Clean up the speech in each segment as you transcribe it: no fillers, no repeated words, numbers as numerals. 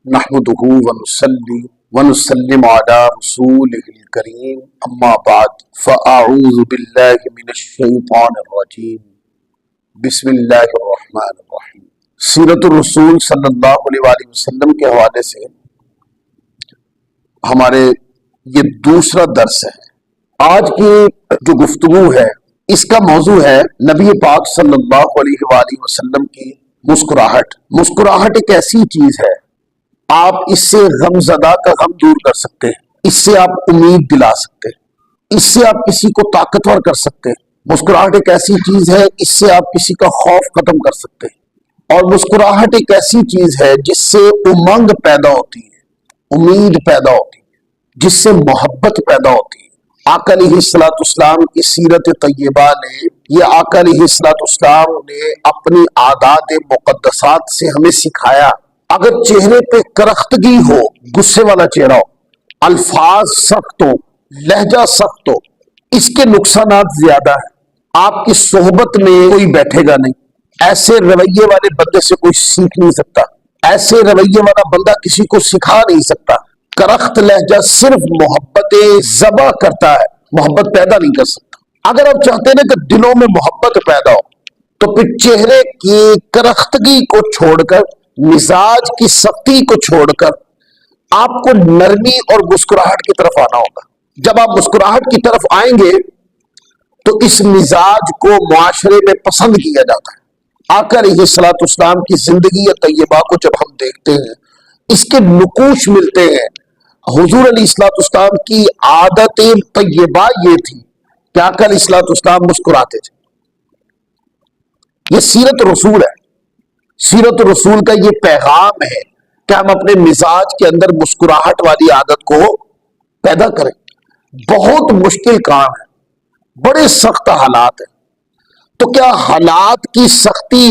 نحمدہ ونصلی ونسلم علی رسولہ الکریم اما بعد فاعوذ باللہ من الشیطان الرجیم بسم اللہ الرحمن الرحیم۔ سیرت الرسول صلی اللہ علیہ وآلہ وسلم کے حوالے سے ہمارے یہ دوسرا درس ہے۔ آج کی جو گفتگو ہے اس کا موضوع ہے نبی پاک صلی اللہ علیہ وآلہ وسلم کی مسکراہٹ۔ مسکراہٹ ایک ایسی چیز ہے، آپ اس سے غم زدہ کا غم دور کر سکتے ہیں، اس سے آپ امید دلا سکتے ہیں، اس سے آپ کسی کو طاقتور کر سکتے ہیں۔ مسکراہٹ ایک ایسی چیز ہے، اس سے آپ کسی کا خوف ختم کر سکتے ہیں، اور مسکراہٹ ایک ایسی چیز ہے جس سے امنگ پیدا ہوتی ہے، امید پیدا ہوتی ہے، جس سے محبت پیدا ہوتی ہے۔ آقا علیہ السلام کی سیرت طیبہ نے، یہ آقا علیہ السلام نے اپنی عادات مقدسات سے ہمیں سکھایا، اگر چہرے پہ کرختگی ہو، غصے والا چہرہ ہو، الفاظ سخت ہو، لہجہ سخت ہو، اس کے نقصانات زیادہ ہیں۔ آپ کی صحبت میں کوئی بیٹھے گا نہیں، ایسے رویے والے بندے سے کوئی سیکھ نہیں سکتا، ایسے رویے والا بندہ کسی کو سکھا نہیں سکتا۔ کرخت لہجہ صرف محبت ذبح کرتا ہے، محبت پیدا نہیں کر سکتا۔ اگر آپ چاہتے ہیں کہ دلوں میں محبت پیدا ہو تو پھر چہرے کی کرختگی کو چھوڑ کر، مزاج کی سختی کو چھوڑ کر آپ کو نرمی اور مسکراہٹ کی طرف آنا ہوگا۔ جب آپ مسکراہٹ کی طرف آئیں گے تو اس مزاج کو معاشرے میں پسند کیا جاتا ہے۔ آقا علیہ السلام کی زندگی طیبہ کو جب ہم دیکھتے ہیں، اس کے نقوش ملتے ہیں۔ حضور علیہ السلام کی عادت طیبہ یہ تھی کہ آقا علیہ السلام مسکراتے تھے۔ یہ سیرت رسول ہے۔ سیرت رسول کا یہ پیغام ہے کہ ہم اپنے مزاج کے اندر مسکراہٹ والی عادت کو پیدا کریں۔ بہت مشکل کام ہے، بڑے سخت حالات ہیں، تو کیا حالات کی سختی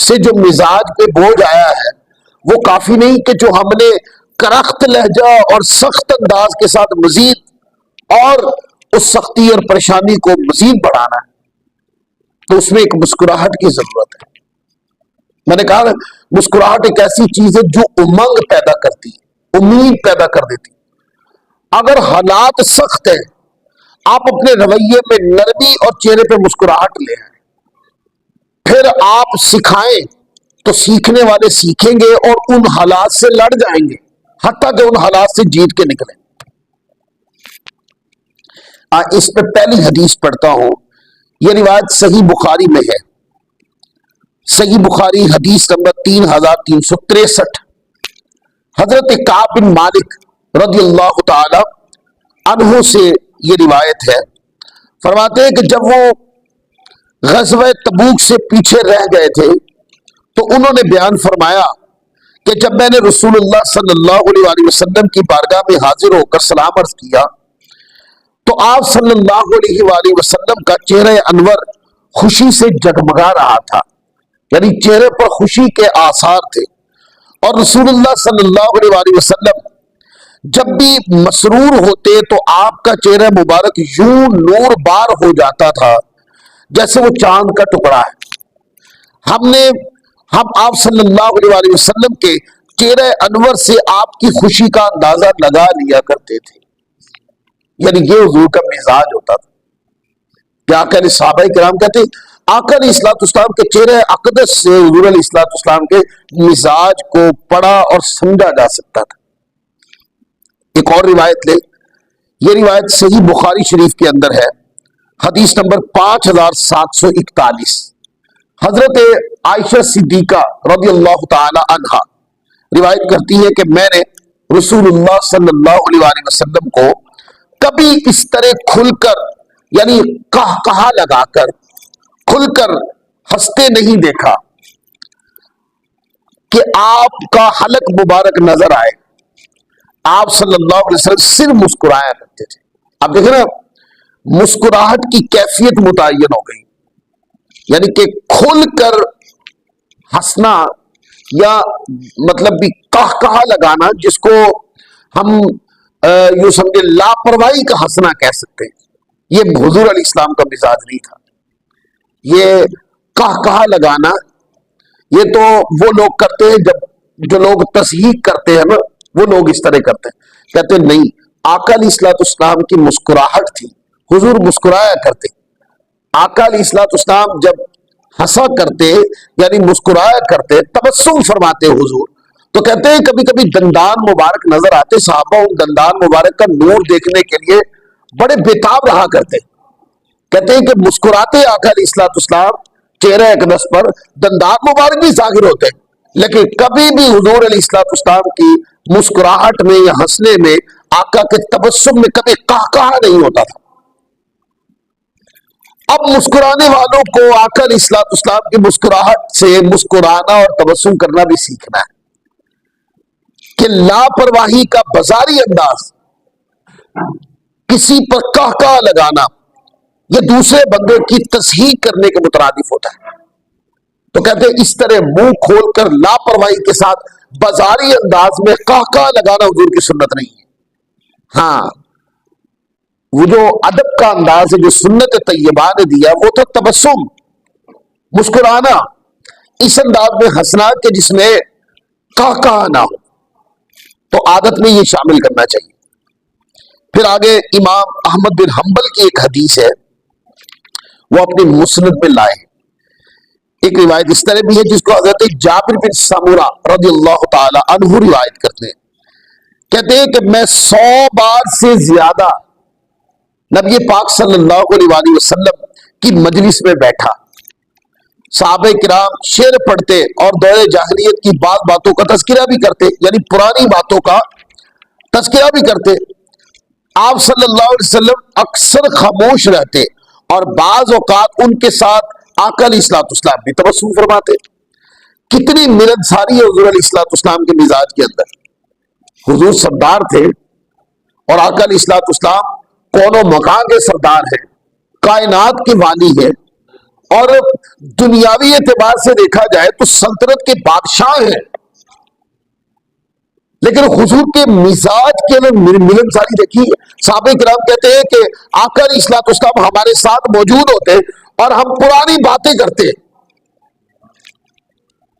سے جو مزاج پہ بوجھ آیا ہے وہ کافی نہیں کہ جو ہم نے کرخت لہجہ اور سخت انداز کے ساتھ مزید اور اس سختی اور پریشانی کو مزید بڑھانا ہے؟ تو اس میں ایک مسکراہٹ کی ضرورت ہے۔ میں نے کہا مسکراہٹ ایک ایسی چیز ہے جو امنگ پیدا کرتی ہے، امید پیدا کر دیتی۔ اگر حالات سخت ہیں، آپ اپنے رویے میں نرمی اور چہرے پہ مسکراہٹ لے آئیں، پھر آپ سکھائیں تو سیکھنے والے سیکھیں گے اور ان حالات سے لڑ جائیں گے، حتیٰ کہ ان حالات سے جیت کے نکلیں۔ اس پہ پہلی حدیث پڑھتا ہوں، یہ روایت صحیح بخاری میں ہے۔ صحیح بخاری حدیث نمبر 3363۔ حضرت کعب بن مالک رضی اللہ تعالی عنہ سے یہ روایت ہے، فرماتے ہیں کہ جب وہ غزوہ تبوک سے پیچھے رہ گئے تھے تو انہوں نے بیان فرمایا کہ جب میں نے رسول اللہ صلی اللہ علیہ وسلم کی بارگاہ میں حاضر ہو کر سلام عرض کیا تو آپ صلی اللہ علیہ وآلہ وسلم کا چہرہ انور خوشی سے جگمگا رہا تھا، یعنی چہرے پر خوشی کے آثار تھے، اور رسول اللہ صلی اللہ علیہ وآلہ وسلم جب بھی مسرور ہوتے تو آپ کا چہرہ مبارک یوں نور بار ہو جاتا تھا جیسے وہ چاند کا ٹکڑا ہے۔ ہم آپ صلی اللہ علیہ وآلہ وسلم کے چہرہ انور سے آپ کی خوشی کا اندازہ لگا لیا کرتے تھے، یعنی یہ حضور کا مزاج ہوتا تھا۔ کیا کہ صحابہ کرام کہتے ہیں آقا علیہ السلام کے چہرہ اقدس سے حضور علیہ السلام کے مزاج کو پڑھا اور سمجھا جا سکتا تھا۔ ایک اور روایت لے، یہ روایت صحیح بخاری شریف کے اندر ہے، حدیث نمبر 5741۔ حضرت عائشہ صدیقہ رضی اللہ تعالی عنہا روایت کرتی ہے کہ میں نے رسول اللہ صلی اللہ علیہ وآلہ وسلم کو کبھی اس طرح کھل کر، یعنی کہا لگا کر کھل کر ہنستے نہیں دیکھا کہ آپ کا حلق مبارک نظر آئے۔ آپ صلی اللہ علیہ وسلم صرف مسکرایا کرتے تھے۔ آپ دیکھیں نا، مسکراہٹ کی کیفیت متعین ہو گئی، یعنی کہ کھل کر ہنسنا، یا مطلب بھی کہا لگانا، جس کو ہم یوں سمجھے لاپرواہی کا ہنسنا کہہ سکتے ہیں۔ یہ حضور علیہ السلام کا مزاج نہیں تھا۔ یہ کہا لگانا یہ تو وہ لوگ کرتے ہیں جب جو لوگ تصحیح کرتے ہیں نا وہ لوگ اس طرح کرتے ہیں، کہتے ہیں نہیں، آقا علیہ الصلوۃ والسلام کی مسکراہٹ تھی، حضور مسکرایا کرتے، آقا علیہ الصلوۃ والسلام جب ہنسا کرتے یعنی مسکرایا کرتے، تبسم فرماتے حضور، تو کہتے ہیں کبھی کبھی دندان مبارک نظر آتے، صحابہ ان دندان مبارک کا نور دیکھنے کے لیے بڑے بےتاب رہا کرتے، کہتے ہیں کہ مسکراتے آقا علیہ الصلوۃ والسلام چہرہ اقدس پر دندان مبارک بھی ظاہر ہوتے، لیکن کبھی بھی حضور علیہ الصلوۃ والسلام کی مسکراہٹ میں یا ہنسنے میں، آقا کے تبسم میں کبھی قہقہا نہیں ہوتا تھا۔ اب مسکرانے والوں کو آقا علیہ الصلوۃ والسلام کی مسکراہٹ سے مسکرانا اور تبسم کرنا بھی سیکھنا ہے کہ لاپرواہی کا بازاری انداز، کسی پر قہقہا لگانا، یہ دوسرے بندے کی تصحیح کرنے کے مترادف ہوتا ہے۔ تو کہتے ہیں اس طرح منہ کھول کر لاپرواہی کے ساتھ بازاری انداز میں قہقہا لگانا حضور کی سنت نہیں ہے۔ ہاں، وہ جو ادب کا انداز ہے جو سنت طیبہ نے دیا وہ تو تبسم، مسکرانا، اس انداز میں ہنسنا کہ جس میں قہقہا نہ ہو، تو عادت میں یہ شامل کرنا چاہیے۔ پھر آگے امام احمد بن حنبل کی ایک حدیث ہے، وہ اپنی مسند میں لائے ہیں۔ ایک روایت اس طرح بھی ہے جس کو حضرت جابر بن سمورہ رضی اللہ تعالی عنہ روایت کرتے ہیں، کہتے ہیں کہ میں 100 بار سے زیادہ نبی پاک صلی اللہ علیہ وآلہ وسلم کی مجلس میں بیٹھا، صحابہ کرام شعر پڑھتے اور دور جاہلیت کی بعض باتوں کا تذکرہ بھی کرتے، یعنی پرانی باتوں کا تذکرہ بھی کرتے۔ آپ صلی اللہ علیہ وسلم اکثر خاموش رہتے اور بعض اوقات ان کے ساتھ آقا علیہ الصلوۃ والسلام بھی تبسم فرماتے۔ کتنی ملنساری ہے حضور علیہ الصلوۃ والسلام کے مزاج کے اندر۔ حضور سردار تھے اور آقا علیہ الصلوۃ والسلام کون و مکان کے سردار ہیں، کائنات کے والی ہیں، اور دنیاوی اعتبار سے دیکھا جائے تو سلطنت کے بادشاہ ہیں، لیکن حضور کے مزاج کے اندر ملنساری دیکھی۔ صحابہ کرام کہتے ہیں کہ آقا علیہ الصلوۃ والسلام ہمارے ساتھ موجود ہوتے اور ہم پرانی باتیں کرتے،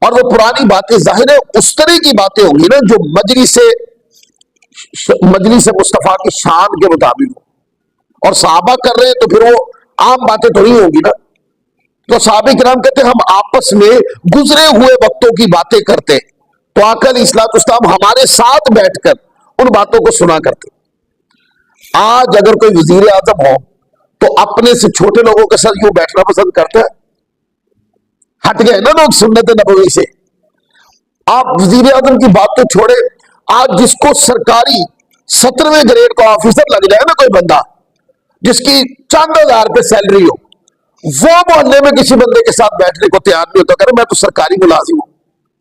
اور وہ پرانی باتیں ظاہر ہے اس طرح کی باتیں ہوں گی نا جو مجلس مصطفیٰ کی شان کے مطابق ہو، اور صحابہ کر رہے ہیں تو پھر وہ عام باتیں تو نہیں ہوں گی نا۔ تو صحابہ کرام کہتے ہیں ہم آپس میں گزرے ہوئے وقتوں کی باتیں کرتے، تو آقا علیہ الصلوۃ والسلام ہمارے ساتھ بیٹھ کر ان باتوں کو سنا کرتے۔ آج اگر کوئی وزیر اعظم ہو تو اپنے سے چھوٹے لوگوں کے ساتھ یوں بیٹھنا پسند کرتا ہے؟ ہٹ گئے نا لوگ سنت نبوی سے۔ آپ وزیر اعظم کی بات تو چھوڑے، آج جس کو سرکاری 17ویں گریڈ کا آفیسر لگ جائے نا کوئی بندہ جس کی چند ہزار روپے سیلری ہو، وہ محلے میں کسی بندے کے ساتھ بیٹھنے کو تیار نہیں ہوتا، کہ میں تو سرکاری ملازم ہوں۔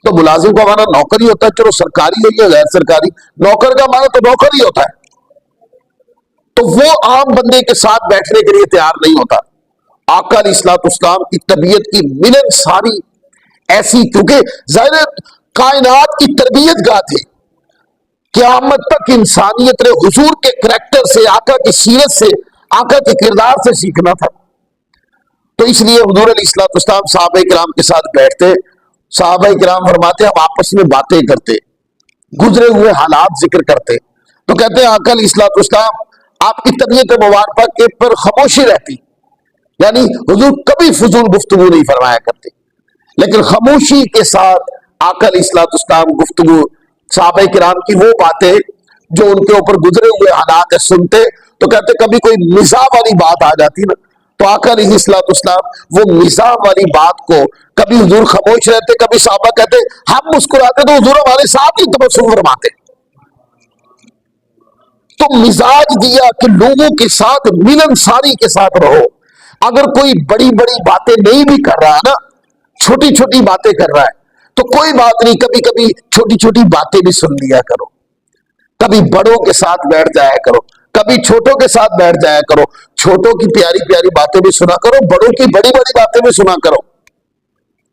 تو ملازم کا معنی نوکر ہی ہوتا ہے، چلو سرکاری ہو یا غیر سرکاری، نوکر کا معنی تو نوکر ہی ہوتا ہے۔ تو وہ عام بندے کے ساتھ بیٹھنے کے لیے تیار نہیں ہوتا۔ آقا علیہ الصلوۃ والسلام کی طبیعت کی ملنساری ایسی، کیونکہ ظاہر کائنات کی تربیت گاہ تھے، قیامت تک انسانیت نے حضور کے کریکٹر سے، آقا کی سیرت سے، آقا کے کردار سے سیکھنا تھا۔ تو اس لیے حضور علیہ الصلوۃ والسلام صحابہ کرام کے ساتھ بیٹھتے، صحابہ کرام فرماتے ہم آپس میں باتیں کرتے، گزرے ہوئے حالات ذکر کرتے۔ تو کہتے ہیں آقا علیہ الصلوۃ والسلام آپ کی طبیعت مبارکہ کے پر خاموشی رہتی، یعنی حضور کبھی فضول گفتگو نہیں فرمایا کرتے، لیکن خاموشی کے ساتھ آقا علیہ الصلوۃ والسلام گفتگو، صحابہ کرام کی وہ باتیں جو ان کے اوپر گزرے ہوئے حالات سنتے۔ تو کہتے کبھی کوئی مزاح والی بات آ جاتی نا، تو آقا علیہ الصلوۃ والسلام وہ مزاح والی بات کو، کبھی حضور خاموش رہتے، کبھی صحابہ کہتے ہم مسکراتے تو حضور ہمارے ساتھ ہی تبسم فرماتے۔ تو مزاج دیا کہ لوگوں کے ساتھ ملنساری کے ساتھ رہو۔ اگر کوئی بڑی بڑی باتیں نہیں بھی کر رہا ہے نا، چھوٹی چھوٹی باتیں کر رہا ہے تو کوئی بات نہیں، کبھی کبھی چھوٹی چھوٹی باتیں بھی سن لیا کرو، کبھی بڑوں کے ساتھ بیٹھ جایا کرو، کبھی چھوٹوں کے ساتھ بیٹھ جایا کرو، چھوٹوں کی پیاری پیاری باتیں بھی سنا کرو، بڑوں کی بڑی بڑی باتیں بھی سنا کرو۔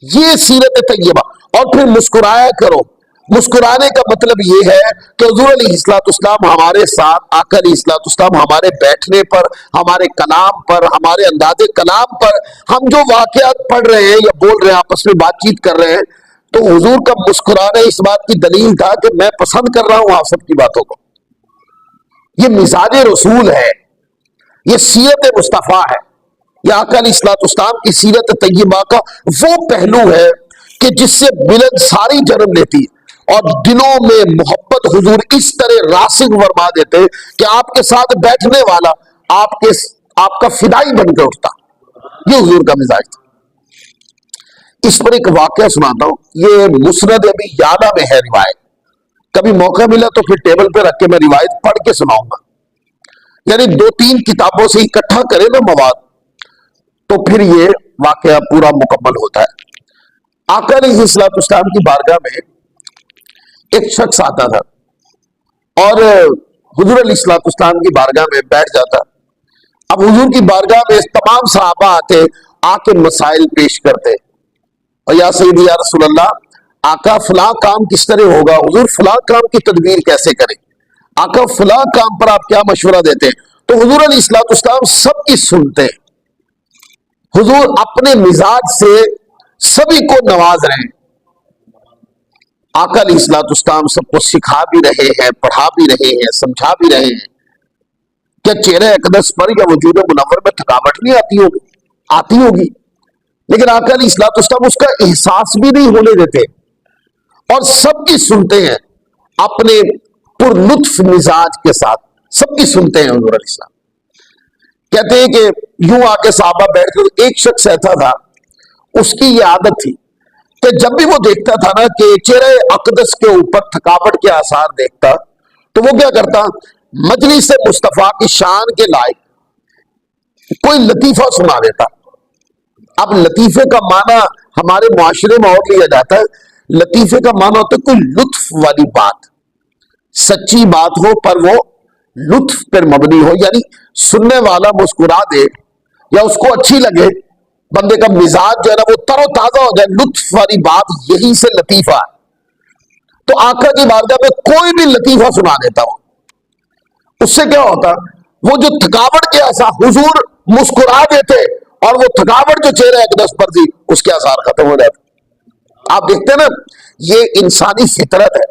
یہ سیرت طیبہ۔ اور پھر مسکرایا کرو۔ مسکرانے کا مطلب یہ ہے کہ حضور علیہ الصلوۃ والسلام ہمارے ساتھ، آقا علیہ الصلوۃ والسلام ہمارے بیٹھنے پر، ہمارے کلام پر، ہمارے انداز کلام پر، ہم جو واقعات پڑھ رہے ہیں یا بول رہے ہیں، آپس میں بات چیت کر رہے ہیں، تو حضور کا مسکرانا اس بات کی دلیل تھا کہ میں پسند کر رہا ہوں آپ سب کی باتوں کو. یہ مزاج رسول ہے، یہ سیرت مصطفیٰ ہے، یہ آقا علیہ الصلوۃ والسلام کی سیرت طیبہ کا وہ پہلو ہے کہ جس سے ملت ساری جنم لیتی ہے، اور دلوں میں محبت حضور اس طرح راسخ فرما دیتے کہ آپ کے ساتھ بیٹھنے والا آپ کا فدائی بن کے اٹھتا. یہ حضور کا مزاج تھا. اس پر ایک واقعہ سناتا ہوں. یہ مسند ابی یعلا میں ہے روایت. کبھی موقع ملا تو پھر ٹیبل پہ رکھ کے میں روایت پڑھ کے سناؤں گا. یعنی 2-3 کتابوں سے اکٹھا کرے نا مواد تو پھر یہ واقعہ پورا مکمل ہوتا ہے. آقا علیہ الصلوۃ والسلام کی بارگاہ میں ایک شخص آتا تھا اور حضور علیہ الصلوۃ والسلام کی بارگاہ میں بیٹھ جاتا. اب حضور کی بارگاہ میں تمام صحابہ آتے، آ کے مسائل پیش کرتے، اور یا سیدی یا رسول اللہ، آقا فلاں کام کس طرح ہوگا، حضور فلاں کام کی تدبیر کیسے کریں، آقا فلاں کام پر آپ کیا مشورہ دیتے ہیں. تو حضور علیہ الصلوۃ والسلام سب کی سنتے. حضور اپنے مزاج سے سبھی کو نواز رہے ہیں. آقا علیہ الصلوۃ والسلام سب کو سکھا بھی رہے ہیں، پڑھا بھی رہے ہیں، سمجھا بھی رہے ہیں. کیا چہرہ اقدس پر یا وجود منور میں تھکاوٹ نہیں آتی ہوگی؟ آتی ہوگی. لیکن آقا علیہ الصلوۃ والسلام اس کا احساس بھی نہیں ہونے دیتے اور سب کی سنتے ہیں اپنے پر لطف مزاج کے ساتھ. سب کی سنتے ہیں حضور علیہ السلام. کہتے ہیں کہ یوں آ کے صحابہ بیٹھ کر، ایک شخص ایسا تھا اس کی یہ عادت تھی کہ جب بھی وہ دیکھتا تھا نا کہ چہرہ اقدس کے اوپر تھکاوٹ کے آثار دیکھتا تو وہ کیا کرتا، مجلس مصطفیٰ کی شان کے لائق کوئی لطیفہ سنا دیتا. اب لطیفے کا معنی ہمارے معاشرے میں اور لیا جاتا ہے. لطیفے کا معنی ہوتا ہے کوئی لطف والی بات، سچی بات ہو پر وہ لطف پر مبنی ہو، یعنی سننے والا مسکرا دے یا اس کو اچھی لگے، بندے کا مزاج جو ہے نا وہ تر و تازہ ہو جائے. لطف والی بات یہی سے لطیفہ ہے. تو آقا کی بارگاہ میں کوئی بھی لطیفہ سنا دیتا ہو، اس سے کیا ہوتا، وہ جو تھکاوٹ کے آثار حضور مسکرا دیتے اور وہ تھکاوٹ جو چہرہ اقدس پر تھی اس کے آثار ختم ہو جاتے. آپ دیکھتے ہیں نا، یہ انسانی فطرت ہے.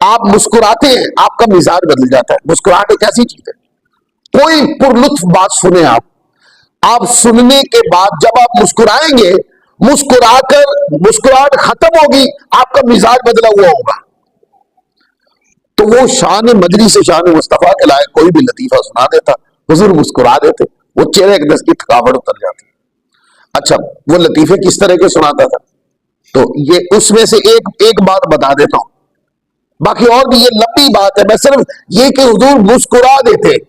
آپ مسکراتے ہیں آپ کا مزاج بدل جاتا ہے. مسکراہٹ ایک ایسی چیز ہے، کوئی پر لطف بات سنیں آپ سننے کے بعد جب آپ مسکرائیں گے، مسکرا کر مسکراہٹ ختم ہوگی، آپ کا مزاج بدلا ہوا ہوگا. تو وہ شان مجلس شان مصطفیٰ کے لائق کوئی بھی لطیفہ سنا دیتا، حضور مسکرا دیتے، وہ چہرے اقدس کی تھکاوٹ اتر جاتی. اچھا، وہ لطیفے کس طرح کے سناتا تھا؟ تو یہ اس میں سے ایک بات بتا دیتا ہوں، باقی اور بھی یہ لمبی بات ہے. میں صرف یہ کہ حضور مسکرا دیتے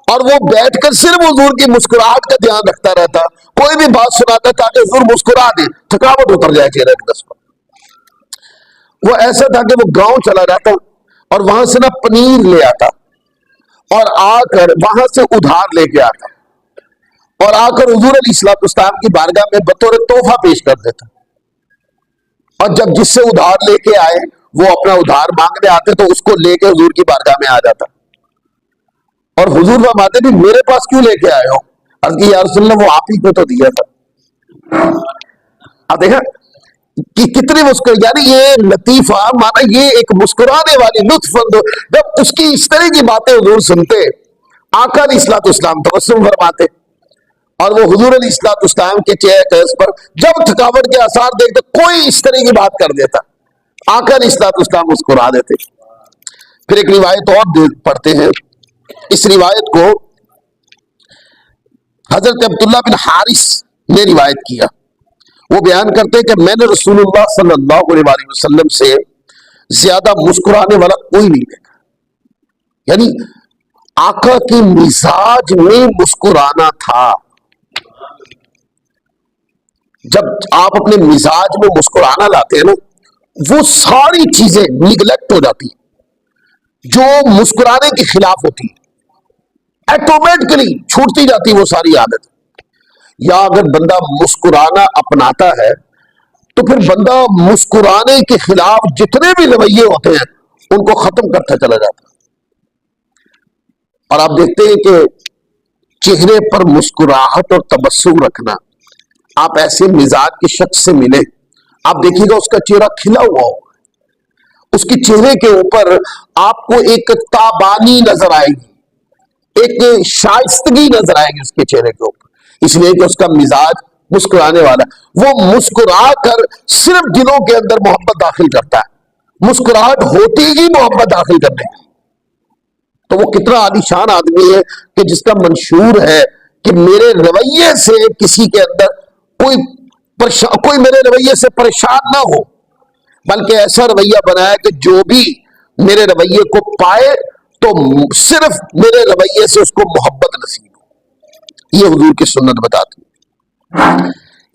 اور وہ بیٹھ کر صرف حضور کی مسکراہٹ کا دھیان رکھتا رہتا، کوئی بھی بات سناتا تاکہ حضور مسکرا دے، تھکاوٹ اتر جائے چہرے اقدس پر. وہ ایسا تھا کہ وہ گاؤں چلا جاتا اور وہاں سے نا پنیر لے آتا اور آ کر وہاں سے ادھار لے کے آتا اور آ کر حضور علیہ الصلوۃ والسلام کی بارگاہ میں بطور تحفہ پیش کر دیتا. اور جب جس سے ادھار لے کے آئے وہ اپنا ادھار مانگنے آتے تو اس کو لے کے حضور کی بارگاہ میں آ جاتا اور حضور فرماتے بھی میرے پاس کیوں لے کے آئے ہو؟ عرض کی یا رسول اللہ وہ آپ ہی کو تو دیا تھا. اب دیکھا کہ کتنی مسکر، یعنی یہ لطیفہ مانا یہ ایک مسکرانے والی لطف اندوز. جب اس کی اس طرح کی باتیں حضور سنتے، آقا علیہ الصلوۃ والسلام تبسم فرماتے اور وہ حضور علیہ الصلوۃ والسلام کے چہرے پر جب تھکاوٹ کے آثار دیکھتے کوئی اس طرح کی بات کر دیتا، آقا علیہ الصلوۃ والسلام مسکرا دیتے. پھر ایک روایت اور پڑھتے ہیں. اس روایت کو حضرت عبداللہ بن حارث نے روایت کیا. وہ بیان کرتے کہ میں نے رسول اللہ صلی اللہ علیہ وآلہ وسلم سے زیادہ مسکرانے والا کوئی نہیں دیکھا. یعنی آقا کے مزاج میں مسکرانا تھا. جب آپ اپنے مزاج میں مسکرانا لاتے ہیں نا، وہ ساری چیزیں نیگلیکٹ ہو جاتی جو مسکرانے کے خلاف ہوتی، ایٹومیٹکلی چھوٹتی جاتی وہ ساری عادت. یا اگر بندہ مسکرانا اپناتا ہے تو پھر بندہ مسکرانے کے خلاف جتنے بھی رویے ہوتے ہیں ان کو ختم کرتا چلا جاتا. اور آپ دیکھتے ہیں کہ چہرے پر مسکراہٹ اور تبسم رکھنا، آپ ایسے مزاج کے شخص سے ملے آپ دیکھیے گا اس کا چہرہ کھلا ہوا ہوگا، اس کے چہرے کے اوپر آپ کو ایک تابانی نظر آئے گی، ایک شائستگی نظر آئے گی اس کے چہرے کے اوپر، اس لیے کہ اس کا مزاج مسکرانے والا، وہ مسکرا کر صرف دلوں کے اندر محبت داخل کرتا ہے، مسکراہٹ ہوتی ہی محبت داخل کرنے کی۔ تو وہ کتنا عالیشان آدمی ہے کہ جس کا منشور ہے کہ میرے رویے سے کسی کے اندر کوئی میرے رویے سے پریشان نہ ہو، بلکہ ایسا رویہ بنایا کہ جو بھی میرے رویے کو پائے تو صرف میرے رویے سے اس کو محبت نصیب ہو۔ یہ حضور کی سنت بتاتی ہے۔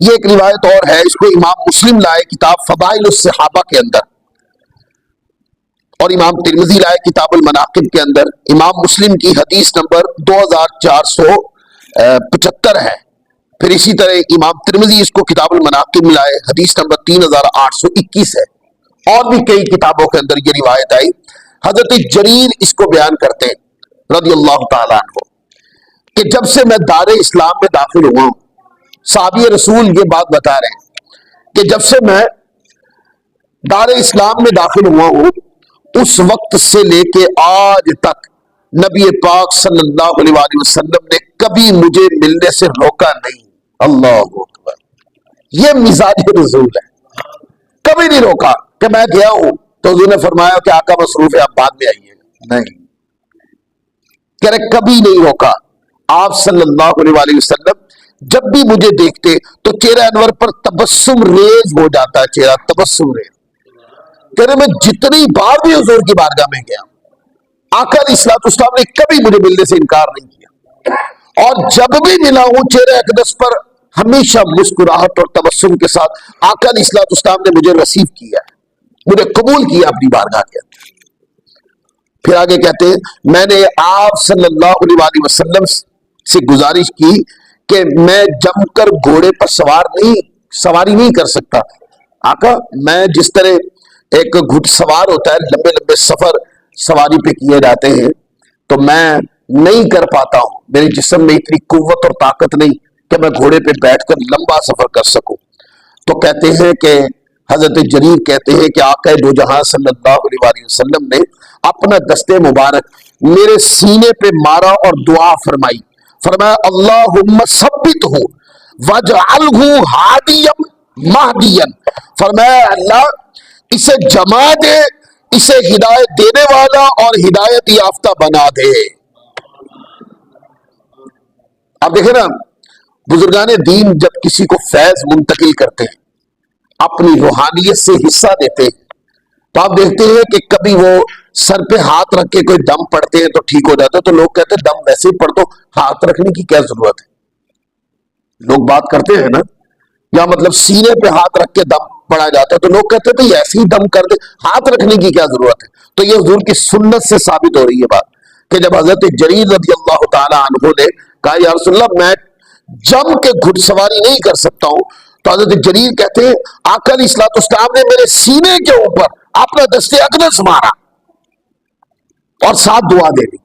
یہ ایک روایت اور ہے، اس کو امام مسلم لائے کتاب فضائل الصحابہ کے اندر، اور امام ترمذی لائے کتاب المناقب کے اندر۔ امام مسلم کی حدیث نمبر 2475 ہے، پھر اسی طرح امام ترمذی اس کو کتاب المناقب میں لائے، حدیث نمبر 3821 ہے، اور بھی کئی کتابوں کے اندر یہ روایت آئی۔ حضرت جریر اس کو بیان کرتے ہیں رضی اللہ تعالیٰ عنہ کہ جب سے میں دار اسلام میں داخل ہوا ہوں، صحابی رسول یہ بات بتا رہے ہیں کہ جب سے میں دار اسلام میں داخل ہوا ہوں، اس وقت سے لے کے آج تک نبی پاک صلی اللہ علیہ وآلہ وسلم نے کبھی مجھے ملنے سے روکا نہیں۔ اللہ اکبر، یہ مزاج رسول ہے، کبھی نہیں روکا کہ میں گیا ہوں تو حضور نے فرمایا کہ آقا مصروف ہے آپ بعد میں آئیے، نہیں، کہہ رہے کبھی نہیں روکا۔ آپ صلی اللہ علیہ وآلہ وسلم جب بھی مجھے دیکھتے تو چہرہ انور پر تبسم ریز ہو جاتا ہے، چہرہ تبسم ریز۔ کہہ رہے میں جتنی بار بھی حضور کی بارگاہ میں گیا، آقا علیہ الصلوۃ والسلام نے کبھی مجھے ملنے سے انکار نہیں کیا، اور جب بھی ملا ہوں چہرہ اقدس پر ہمیشہ مسکراہٹ اور تبسم کے ساتھ آقا علیہ الصلوۃ والسلام نے مجھے ریسیو کیا ہے، مجھے قبول کیا اپنی بارگاہ کے اندر۔ پھر آگے کہتے ہیں میں نے آپ صلی اللہ علیہ وآلہ وسلم سے گزارش کی کہ میں جم کر گھوڑے پر سواری نہیں کر سکتا، آقا میں جس طرح ایک گھڑ سوار ہوتا ہے، لمبے لمبے سفر سواری پہ کیے جاتے ہیں، تو میں نہیں کر پاتا ہوں، میرے جسم میں اتنی قوت اور طاقت نہیں کہ میں گھوڑے پہ بیٹھ کر لمبا سفر کر سکوں۔ تو کہتے ہیں کہ حضرت جریر کہتے ہیں کہ آقا دو جہاں صلی اللہ علیہ وآلہ وسلم نے اپنا دست مبارک میرے سینے پہ مارا اور دعا فرمائی، فرمایا اللہم ثبت ہو وجعلہ ہادیا مہدیا، فرمایا اللہ اسے جما دے، اسے ہدایت دینے والا اور ہدایت یافتہ بنا دے۔ آپ دیکھیں نا، بزرگان دین جب کسی کو فیض منتقل کرتے ہیں، اپنی روحانیت سے حصہ دیتے ہیں، تو آپ دیکھتے ہیں کہ کبھی وہ سر پہ ہاتھ رکھ کے کوئی دم پڑتے ہیں تو ٹھیک ہو جاتا ہے، تو لوگ کہتے ہیں دم ویسے ہی پڑھ دو، ہاتھ رکھنے کی کیا ضرورت ہے؟ لوگ بات کرتے ہیں نا، یا مطلب سینے پہ ہاتھ رکھ کے دم پڑا جاتا ہے تو لوگ کہتے ہیں تو ایسے ہی دم کر دے، ہاتھ رکھنے کی کیا ضرورت ہے؟ تو یہ حضور کی سنت سے ثابت ہو رہی ہے بات کہ جب حضرت جریر رضی اللہ تعالی عنہ نے کہا یا رسول اللہ میں جم کے گھڑ سواری نہیں کر سکتا ہوں، تو حضرت جریر کہتے ہیں آقا علیہ الصلوۃ والسلام نے میرے سینے کے اوپر اپنا دست اقدس مارا اور ساتھ دعا دے دی۔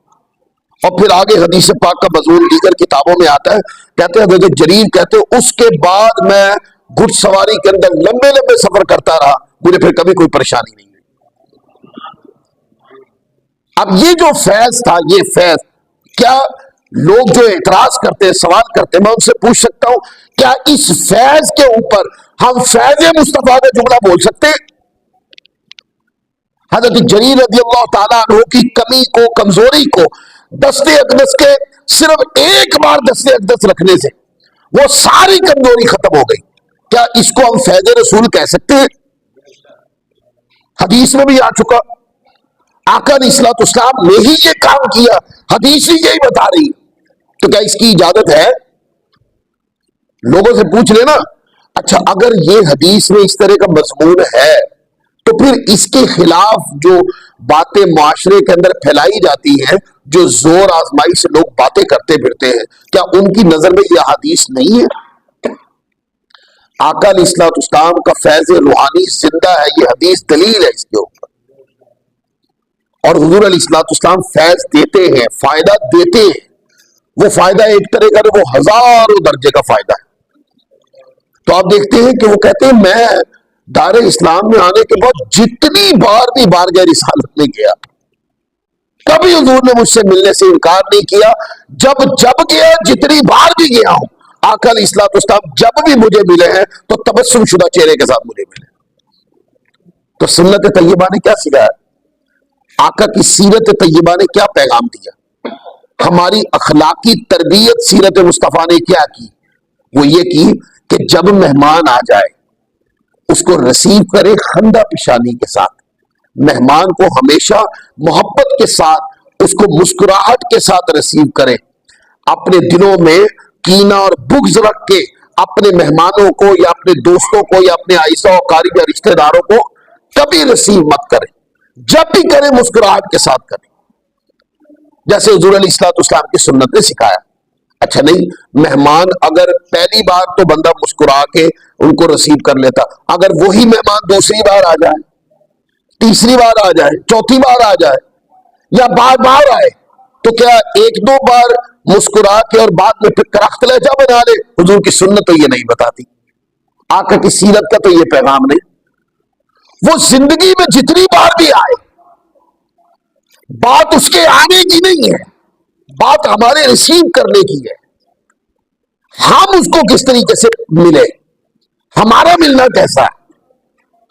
اور پھر آگے حدیث پاک کا مضمون دیگر کتابوں میں آتا ہے، کہتے ہیں حضرت جریر کہتے ہیں اس کے بعد میں گھڑ سواری کے اندر لمبے لمبے سفر کرتا رہا، مجھے پھر کبھی کوئی پریشانی نہیں ہوئی۔ اب یہ جو فیض تھا، یہ فیض کیا لوگ جو اعتراض کرتے ہیں، سوال کرتے ہیں، میں ان سے پوچھ سکتا ہوں کیا اس فیض کے اوپر ہم فیض مصطفیٰ کا جملہ بول سکتے ہیں؟ حضرت جریر رضی اللہ تعالیٰ عنہ کی کمی کو، کمزوری کو دست اقدس کے صرف ایک بار دست اقدس رکھنے سے وہ ساری کمزوری ختم ہو گئی، کیا اس کو ہم فیض رسول کہہ سکتے ہیں؟ حدیث میں بھی آ چکا، آقا علیہ الصلوۃ والسلام نے ہی یہ کام کیا، حدیث ہی یہی بتا رہی، تو کیا اس کی اجازت ہے؟ لوگوں سے پوچھ لینا۔ اچھا اگر یہ حدیث میں اس طرح کا مضمون ہے تو پھر اس کے خلاف جو باتیں معاشرے کے اندر پھیلائی جاتی ہیں، جو زور آزمائی سے لوگ باتیں کرتے پھرتے ہیں، کیا ان کی نظر میں یہ حدیث نہیں ہے؟ آقا علیہ الصلوۃ والسلام کا فیض روحانی زندہ ہے، یہ حدیث دلیل ہے اس کے اوپر، اور حضور علیہ الصلوۃ والسلام فیض دیتے ہیں، فائدہ دیتے ہیں، وہ فائدہ ایک طرح کا وہ ہزاروں درجے کا فائدہ ہے۔ تو آپ دیکھتے ہیں کہ وہ کہتے ہیں میں دار اسلام میں آنے کے بعد جتنی بار بھی بارگاہ رسالت میں گیا، کبھی حضور نے مجھ سے ملنے سے انکار نہیں کیا. جب گیا، جتنی بار بھی گیا ہوں، آقا علیہ الصلوۃ والسلام جب بھی مجھے ملے ہیں تو تبسم شدہ چہرے کے ساتھ مجھے ملے. تو سنت طیبہ نے کیا سکھایا؟ آقا کی سیرت طیبہ نے کیا پیغام دیا؟ ہماری اخلاقی تربیت سیرت مصطفیٰ نے کیا کی؟ وہ یہ کی کہ جب مہمان آ جائے اس کو ریسیو کرے خندہ پیشانی کے ساتھ، مہمان کو ہمیشہ محبت کے ساتھ، اس کو مسکراہٹ کے ساتھ ریسیو کرے. اپنے دلوں میں کینہ اور بغض رکھ کے اپنے مہمانوں کو یا اپنے دوستوں کو یا اپنے عائشہ و قارب یا رشتہ داروں کو کبھی ریسیو مت کرے. جب بھی کرے مسکراہٹ کے ساتھ کرے، جیسے حضور علیہ الصلوۃ والسلام کی سنت نے سکھایا. اچھا نہیں، مہمان اگر پہلی بار تو بندہ مسکرا کے ان کو ریسیو کر لیتا، اگر وہی مہمان دوسری بار آ جائے، تیسری بار آ جائے، چوتھی بار آ جائے یا بار بار آئے، تو کیا ایک دو بار مسکرا کے اور بعد میں پھر کرخت لہجہ بنا لے؟ حضور کی سنت تو یہ نہیں بتاتی، آقا کی سیرت کا تو یہ پیغام نہیں. وہ زندگی میں جتنی بار بھی آئے، بات اس کے آنے کی نہیں ہے، بات ہمارے ریسیو کرنے کی ہے. ہم اس کو کس طریقے سے ملے، ہمارا ملنا کیسا ہے؟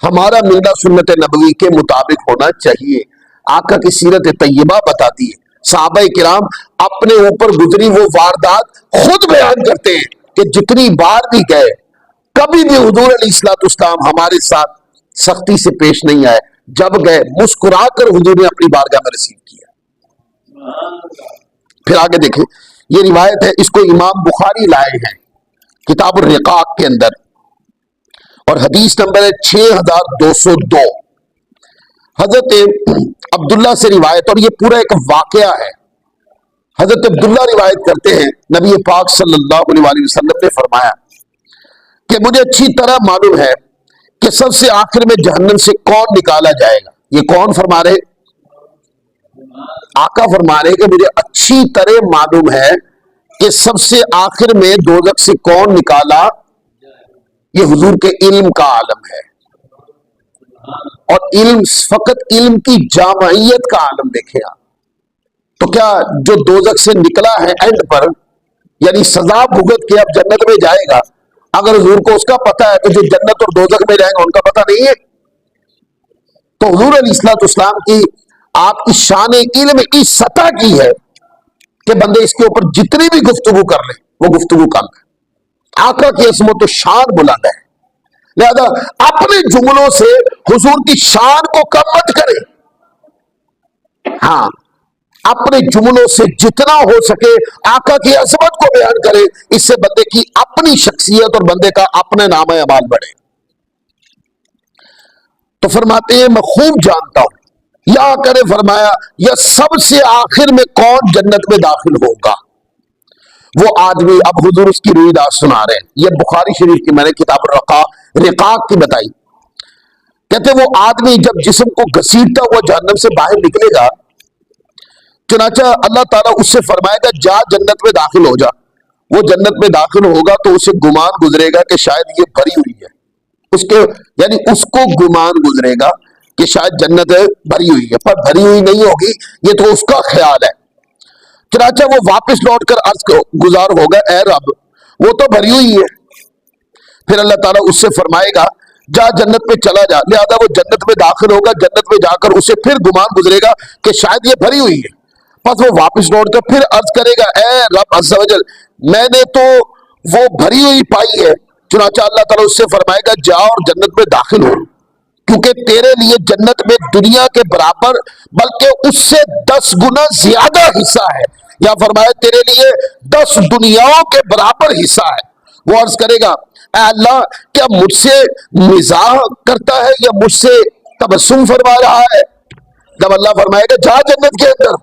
ہمارا ملنا سنت نبوی کے مطابق ہونا چاہیے. آقا کی سیرت طیبہ بتاتی ہے. صحابہ کرام اپنے اوپر گزری وہ واردات خود بیان کرتے ہیں کہ جتنی بار بھی گئے، کبھی بھی حضور علیہ الصلوۃ والسلام ہمارے ساتھ سختی سے پیش نہیں آئے. جب گئے مسکرا کر حضور نے اپنی بارگاہ میں ریسیو کیا. پھر آگے دیکھیں، یہ روایت ہے، اس کو امام بخاری لائے ہیں کتاب الرقاق کے اندر، اور حدیث نمبر ہے 6202. حضرت عبداللہ سے روایت، اور یہ پورا ایک واقعہ ہے. حضرت عبداللہ روایت کرتے ہیں، نبی پاک صلی اللہ علیہ وسلم نے فرمایا کہ مجھے اچھی طرح معلوم ہے کہ سب سے آخر میں جہنم سے کون نکالا جائے گا. یہ کون فرما رہے؟ آقا فرما رہے کہ مجھے اچھی طرح معلوم ہے کہ سب سے آخر میں دوزخ سے کون نکالا. یہ حضور کے علم کا عالم ہے، اور علم فقط علم کی جامعیت کا عالم دیکھیں آپ. تو کیا جو دوزخ سے نکلا ہے اینڈ پر، یعنی سزا بھگت کے اب جنت میں جائے گا، اگر حضور کو اس کا پتہ ہے تو جو جنت اور دوزخ میں جائیں گے ان کا پتہ نہیں ہے؟ تو حضور علیہ الصلوۃ والسلام کی آپ کی شان علم اس سطح کی ہے کہ بندے اس کے اوپر جتنی بھی گفتگو کر لیں وہ گفتگو کم ہے. آقا کی عظمت و شان بلند ہے، لہذا اپنے جملوں سے حضور کی شان کو کم مت کرے. ہاں، اپنے جملوں سے جتنا ہو سکے آقا کی عظمت کو بیان کرے، اس سے بندے کی اپنی شخصیت اور بندے کا اپنے نام اعمال بڑھے. تو فرماتے ہیں میں خوب جانتا ہوں، یا کرے فرمایا یا سب سے آخر میں کون جنت میں داخل ہوگا. وہ آدمی، اب حضور اس کی رویداد سنا رہے ہیں، یہ بخاری شریف کی میں نے کتاب رقاق کی بتائی. کہتے وہ آدمی جب جسم کو گھسیٹتا ہوا جہنم سے باہر نکلے گا، چنانچہ اللہ تعالیٰ اس سے فرمائے گا جا جنت میں داخل ہو جا. وہ جنت میں داخل ہوگا تو اسے گمان گزرے گا کہ شاید یہ بھری ہوئی ہے، یعنی اس کو گمان گزرے گا کہ شاید جنت بھری ہوئی ہے، پر بھری ہوئی نہیں ہوگی، یہ تو اس کا خیال ہے. چنانچہ وہ واپس لوٹ کر عرض گزار ہوگا اے رب وہ تو بھری ہوئی ہے. پھر اللہ تعالیٰ اس سے فرمائے گا جا جنت میں چلا جا. لہذا وہ جنت میں داخل ہوگا، جنت میں جا کر اسے پھر گمان گزرے گا کہ شاید یہ بھری ہوئی ہے. پس وہ واپس لوٹ کر پھر عرض کرے گا اے رب عز و جل میں نے تو وہ بھری ہوئی پائی ہے. چنانچہ اللہ تعالیٰ اس سے فرمائے گا جا اور جنت میں داخل ہو، کیونکہ تیرے لیے جنت میں دنیا کے برابر بلکہ اس سے 10 گنا زیادہ حصہ ہے، یا فرمایا تیرے لیے 10 دنیاوں کے برابر حصہ ہے. وہ عرض کرے گا اے اللہ کیا مجھ سے مزاح کرتا ہے یا مجھ سے تبسم فرما رہا ہے؟ جب اللہ فرمائے گا جا جنت کے اندر،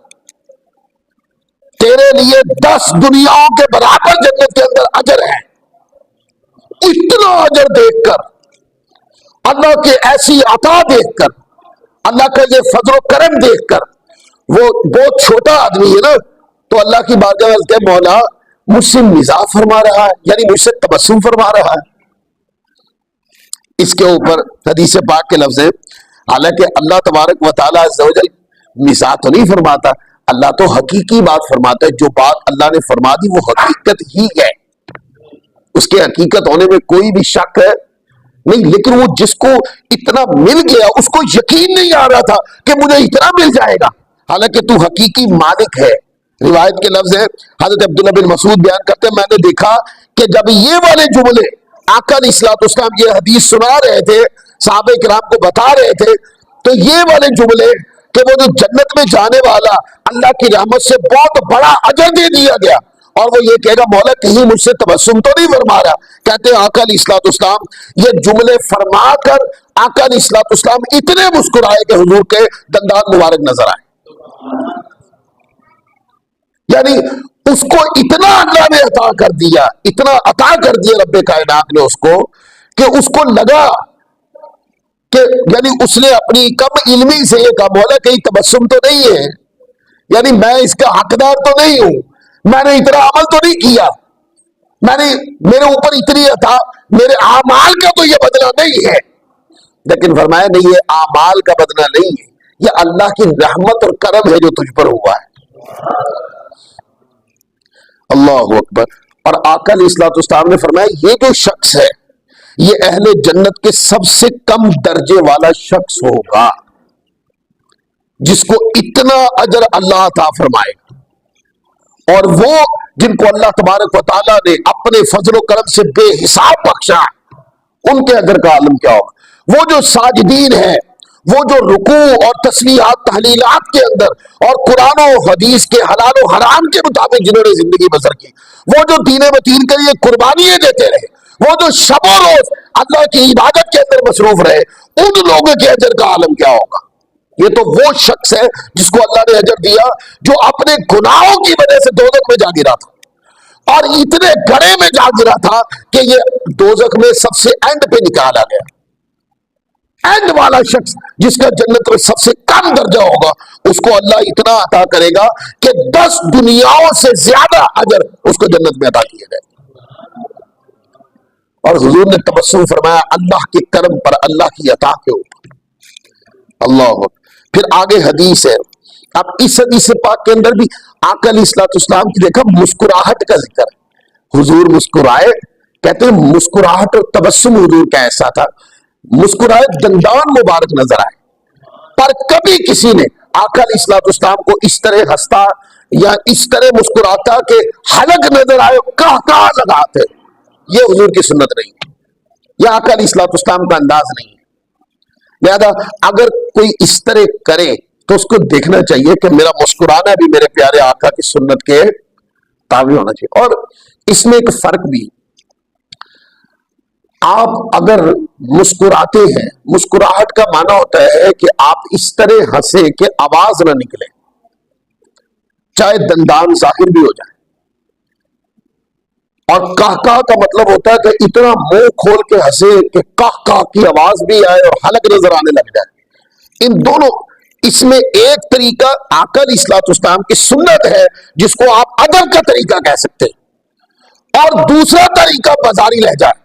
تیرے لیے 10 دنیاؤں کے برابر جنت کے اندر اجر ہے. اتنا اجر دیکھ کر، اللہ کے ایسی عطا دیکھ کر، اللہ کا یہ فضل و کرم دیکھ کر، وہ بہت چھوٹا آدمی ہے نا، تو اللہ کی بارگاہ میں کہتے مولا مجھ سے مزاح فرما رہا ہے، یعنی مجھ سے تبسم فرما رہا ہے. اس کے اوپر حدیث پاک کے لفظ ہیں، حالانکہ اللہ تبارک و تعالیٰ عز و جل مزاح تو نہیں فرماتا، اللہ تو حقیقی بات فرماتا ہے. جو بات اللہ نے فرما دی وہ حقیقت ہی ہے، اس کے حقیقت ہونے میں کوئی بھی شک ہے نہیں. لیکن وہ جس کو اتنا مل گیا اس کو یقین نہیں آ رہا تھا کہ مجھے اتنا مل جائے گا، حالانکہ تو حقیقی مالک ہے. روایت کے لفظ ہے، حضرت عبداللہ بن مسعود بیان کرتے ہیں، میں نے دیکھا کہ جب یہ والے جملے آقا علیہ الصلوۃ والسلام یہ حدیث سنا رہے تھے، صحابہ کرام کو بتا رہے تھے، تو یہ والے جملے کہ وہ جو جنت میں جانے والا اللہ کی رحمت سے بہت بڑا اجر دے دیا گیا، اور وہ یہ کہے گا مولا کہیں مجھ سے تبسم تو نہیں فرما رہا. کہتے ہیں آقا علیہ الصلوۃ والسلام یہ جملے فرما کر آقا علیہ الصلوۃ والسلام اتنے مسکرائے کہ حضور کے دندان مبارک نظر آئے. یعنی اس کو اتنا اللہ نے عطا کر دیا، اتنا عطا کر دیا رب کائنات نے اس کہ اس کو لگا کہ یعنی اس نے اپنی کم علمی سے یہ کہا مولا کہیں تبسم تو نہیں ہے، یعنی میں اس کا حقدار تو نہیں ہوں، میں نے اتنا عمل تو نہیں کیا، میرے اوپر اتنی عطا، میرے اعمال کا تو یہ بدلہ نہیں ہے. لیکن فرمایا نہیں، یہ اعمال کا بدلہ نہیں ہے، یہ اللہ کی رحمت اور کرم ہے جو تجھ پر ہوا ہے. اللہ اکبر. اور آقا علیہ الصلوۃ والسلام نے فرمایا یہ جو شخص ہے یہ اہل جنت کے سب سے کم درجے والا شخص ہوگا جس کو اتنا اجر اللہ عطا فرمائے گا. اور وہ جن کو اللہ تبارک و تعالیٰ نے اپنے فضل و کرم سے بے حساب بخشا، ان کے اجر کا عالم کیا ہوگا. وہ جو ساجدین ہیں، وہ جو رکوع اور تسبیحات تحلیلات کے اندر اور قرآن و حدیث کے حلال و حرام کے مطابق جنہوں نے زندگی بسر کی، وہ جو دین متین کے لیے قربانیاں دیتے رہے، وہ جو شب و روز اللہ کی عبادت کے اندر مصروف رہے، ان لوگوں کے اجر کا عالم کیا ہوگا. یہ تو وہ شخص ہے جس کو اللہ نے اجر دیا جو اپنے گناہوں کی وجہ سے دوزخ میں جا گرا تھا، اور اتنے گڑھے میں جا گرا تھا کہ یہ دوزخ میں سب سے اینڈ پہ نکالا گیا. اینڈ والا شخص جس کا جنت میں سب سے کم درجہ ہوگا، اس کو اللہ اتنا عطا کرے گا کہ 10 دنیاوں سے زیادہ اجر اس کو جنت میں عطا کیے گئے. اور حضور نے تبسم فرمایا اللہ کے کرم پر، اللہ کی عطا کے اوپر. اللہ. پھر آگے حدیث ہے. اب اس حدیث پاک کے اندر بھی آقا علیہ الصلوۃ والسلام کی دیکھا مسکراہٹ کا ذکر ہے. حضور مسکرائے، کہتے ہیں مسکراہٹ اور تبسم حضور کا ایسا تھا، مسکرائے دندان مبارک نظر آئے، پر کبھی کسی نے آقا علیہ الصلوۃ والسلام کو اس طرح ہنستا یا اس طرح مسکراتا کہ حلق نظر آئے کہا لگاتے، یہ حضور کی سنت نہیں ہے، یہ آقا علیہ الصلوۃ والسلام کا انداز نہیں ہے. لہذا اگر کوئی اس طرح کرے تو اس کو دیکھنا چاہیے کہ میرا مسکرانا بھی میرے پیارے آقا کی سنت کے تابع ہونا چاہیے. اور اس میں ایک فرق بھی، آپ اگر مسکراتے ہیں، مسکراہٹ کا معنی ہوتا ہے کہ آپ اس طرح ہنسے کہ آواز نہ نکلے، چاہے دندان ظاہر بھی ہو جائے. اور کہکہ کا مطلب ہوتا ہے کہ اتنا منہ کھول کے ہنسے کہ کہکہ کی آواز بھی آئے اور حلق نظر آنے لگ جائے. ان دونوں، اس میں ایک طریقہ آقا علیہ الصلوۃ والسلام کی سنت ہے جس کو آپ ادب کا طریقہ کہہ سکتے ہیں، اور دوسرا طریقہ بازاری لہجہ ہے.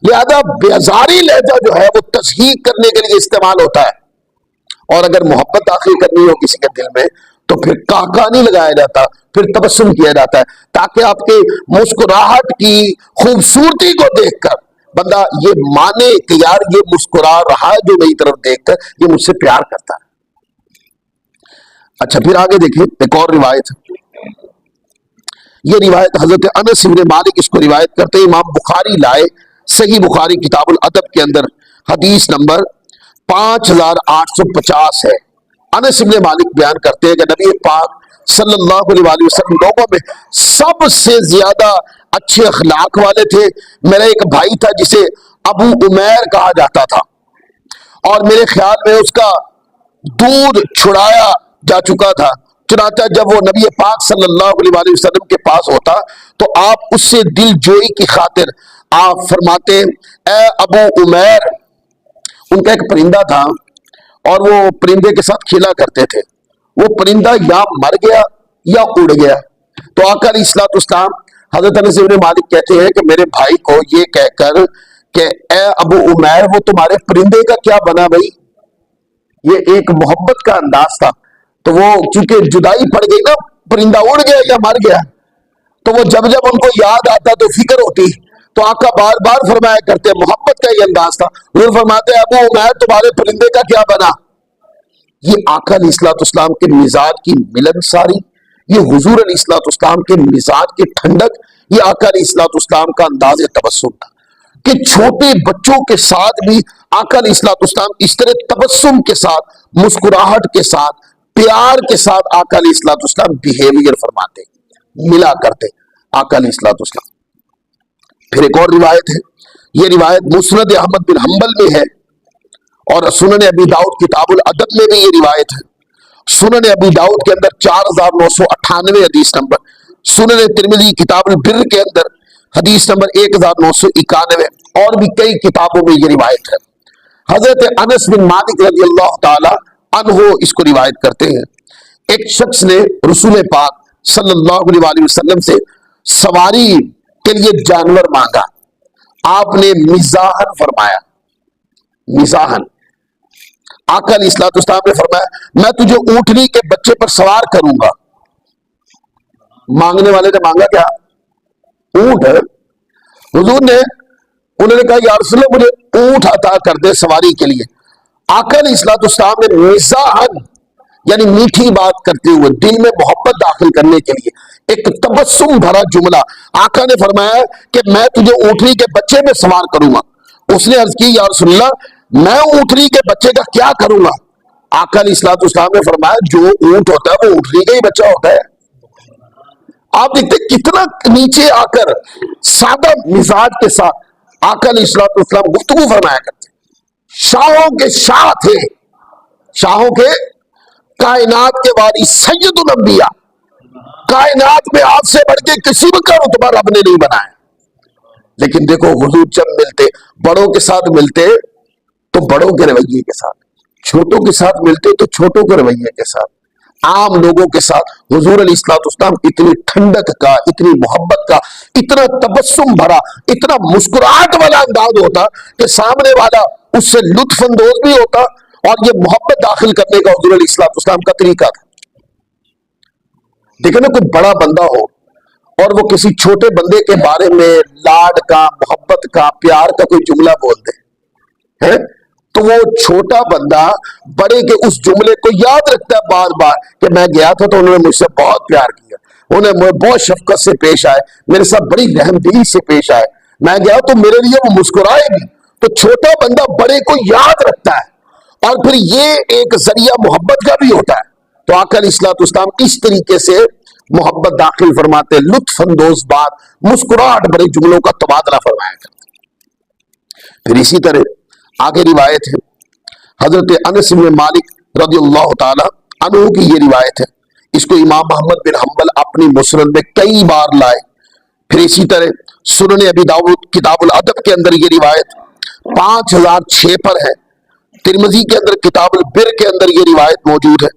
لہذا بیزاری لہجہ جو ہے وہ تصحیح کرنے کے لیے استعمال ہوتا ہے، اور اگر محبت داخل کرنی ہو کسی کے دل میں تو پھر کہکہ نہیں لگایا جاتا، پھر تبسم کیا جاتا ہے، تاکہ آپ کے مسکراہٹ کی خوبصورتی کو دیکھ کر بندہ یہ مانے کہ یار یہ مسکرا رہا ہے جو میری طرف دیکھ کر یہ مجھ سے پیار کرتا ہے. اچھا پھر آگے دیکھیں ایک اور روایت. یہ روایت حضرت انس بن مالک اس کو روایت کرتے ہیں، امام بخاری لائے صحیح بخاری کتاب الادب کے اندر، حدیث نمبر 5850 ہے. انس بن مالک بیان کرتے ہیں کہ نبی پاک صلی اللہ علیہ وسلم لوگوں میں سب سے زیادہ اچھے اخلاق والے تھے. میرا ایک بھائی تھا جسے ابو عمیر کہا جاتا تھا، اور میرے خیال میں اس کا دودھ چھڑایا جا چکا تھا، چنانچہ جب وہ نبی پاک صلی اللہ علیہ وسلم کے پاس ہوتا تو آپ اس سے دل جوئی کی خاطر آپ فرماتے اے ابو عمیر. ان کا ایک پرندہ تھا اور وہ پرندے کے ساتھ کھیلا کرتے تھے، وہ پرندہ یا مر گیا یا اڑ گیا. تو آقا علیہ الصلوۃ والسلام حضرت انس بن مالک کہتے ہیں کہ میرے بھائی کو یہ کہہ کر کہ اے ابو عمیر وہ تمہارے پرندے کا کیا بنا بھائی؟ یہ ایک محبت کا انداز تھا. تو وہ چونکہ جدائی پڑ گئی نا، پرندہ اڑ گیا یا مر گیا، تو وہ جب جب ان کو یاد آتا تو فکر ہوتی، تو آقا بار بار فرمایا کرتے، محبت کا یہ انداز تھا. حضور فرماتے ابو عمیر تمہارے پرندے کا کیا بنا؟ یہ آقا علیہ الصلوۃ والسلام کے مزاج کی ملن ساری، یہ حضور علیہ الصلوۃ والسلام کے مزاج کی ٹھنڈک، یہ آقا علیہ الصلوۃ والسلام کا انداز تبسم تھا کہ چھوٹے بچوں کے ساتھ بھی آقا علیہ الصلوۃ والسلام اس طرح تبسم کے ساتھ، مسکراہٹ کے ساتھ، پیار کے ساتھ آقا علیہ الصلوۃ والسلام بیہیویئر فرماتے، ملا کرتے آقا علیہ الصلوۃ والسلام. پھر ایک اور روایت ہے، یہ روایت مسند احمد بن حنبل میں ہے اور سنن ابی داؤد کتاب الادب میں بھی یہ روایت ہے. سنن ابی داؤد کے اندر 4998 حدیث نمبر، سنن ترمذی کتاب البر کے اندر حدیث نمبر 1991، اور بھی کئی کتابوں میں یہ روایت ہے. حضرت انس بن مالک رضی اللہ تعالی عنہ اس کو روایت کرتے ہیں، ایک شخص نے رسول پاک صلی اللہ علیہ وسلم سے سواری کے لیے جانور مانگا. آپ نے مزاحن فرمایا، مزاحن. آقا علیہ الصلوۃ والسلام نے فرمایا میں تجھے اونٹنی کے بچے پر سوار کروں گا. مانگنے والے نے مانگا کیا؟ اونٹ. حضور نے انہوں نے کہا یا رسول اللہ مجھے اونٹ عطا کر دے سواری کے لیے. آقا علیہ الصلوۃ والسلام نے مزاحن یعنی میٹھی بات کرتے ہوئے، دل میں محبت داخل کرنے کے لیے ایک تبسم بھرا جملہ، آقا نے فرمایا کہ میں تجھے اونٹنی کے بچے میں سوار کروں گا. اس نے عرض کی یا رسول اللہ میں اونٹنی کے بچے کا کیا کروں گا؟ آقا علیہ الصلوۃ والسلام نے فرمایا جو اونٹ ہوتا ہے وہ اونٹنی کا ہی بچہ ہوتا ہے. آپ دیکھتے کتنا نیچے آ کر سادہ مزاج کے ساتھ آقا علیہ الصلوۃ والسلام گفتگو فرمایا کرتے. شاہوں کے شاہ تھے، شاہوں کے، کائنات کے وارث سید الانبیاء، کائنات میں آپ سے بڑھ کے کسی کا رتبہ رب نے نہیں بنایا. لیکن دیکھو حضور جب ملتے، بڑوں کے ساتھ ملتے تو بڑوں کے رویے کے ساتھ، چھوٹوں کے ساتھ ملتے تو چھوٹوں کے رویے کے ساتھ، عام لوگوں کے ساتھ حضور علیہ الصلوۃ والسلام اتنی ٹھنڈک کا، اتنی محبت کا، اتنا تبسم بھرا، اتنا مسکراہٹ والا انداز ہوتا کہ سامنے والا اس سے لطف اندوز بھی ہوتا، اور یہ محبت داخل کرنے کا حضور علیہ الصلوۃ والسلام کا طریقہ تھا. دیکھیں نا کوئی بڑا بندہ ہو اور وہ کسی چھوٹے بندے کے بارے میں لاڈ کا، محبت کا، پیار کا کوئی جملہ بول دے، تو وہ چھوٹا بندہ بڑے کے اس جملے کو یاد رکھتا ہے بار بار کہ میں گیا تھا تو انہوں نے مجھ سے بہت پیار کیا، انہوں نے مجھے بہت شفقت سے پیش آئے، میرے ساتھ بڑی رحم دلی سے پیش آئے، میں گیا تو میرے لیے وہ مسکرائے بھی. تو چھوٹا بندہ بڑے کو یاد رکھتا ہے، اور پھر یہ ایک ذریعہ محبت کا بھی ہوتا ہے. تو آقا علیہ الصلوۃ والسلام اس طریقے سے محبت داخل فرماتے، لطف اندوز بات، مسکراہٹ بھرے جملوں کا تبادلہ فرمایا کرتے. پھر اسی طرح آگے روایت ہے حضرت انس بن مالک رضی اللہ تعالی عنہ کی یہ روایت ہے، اس کو امام احمد بن حنبل اپنی مسند میں کئی بار لائے. پھر اسی طرح سنن ابی داؤد کتاب الادب کے اندر یہ روایت 5006 پر ہے. ترمذی کے اندر کتاب البر کے اندر یہ روایت موجود ہے